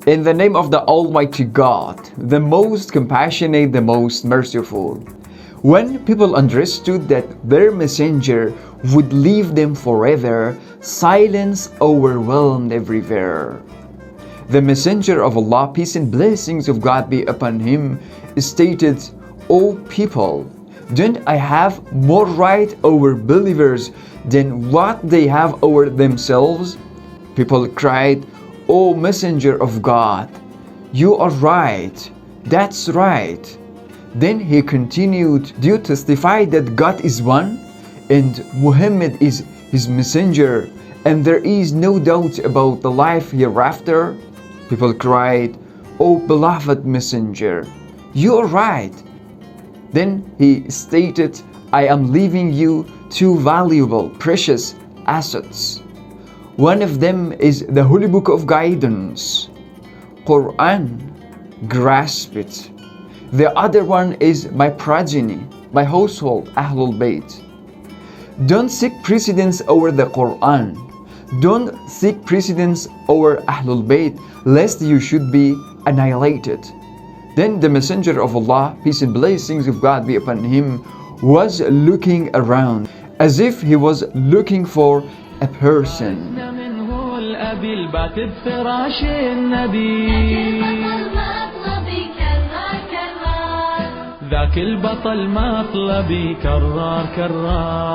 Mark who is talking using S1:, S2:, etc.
S1: In the name of the Almighty God, the most compassionate, the most merciful. When people understood that their messenger would leave them forever, silence overwhelmed everywhere. The messenger of Allah, peace and blessings of God be upon him, stated, "O people, don't I have more right over believers than what they have over themselves?" People cried, "O messenger of God, you are right. That's right." Then he continued, "Do you testify that God is one and Muhammad is his messenger and there is no doubt about the life hereafter?" People cried, "O beloved messenger, you are right." Then he stated, "I am leaving you two valuable, precious assets. One of them is the Holy Book of Guidance, Qur'an, grasp it. The other one is my progeny, my household, al-Bayt. Don't seek precedence over the Qur'an. Don't seek precedence over al-Bayt, lest you should be annihilated." Then the messenger of Allah, peace and blessings of God be upon him, was looking around as if he was looking for a person.
S2: ذاك البطل مطلبي كرار كرار.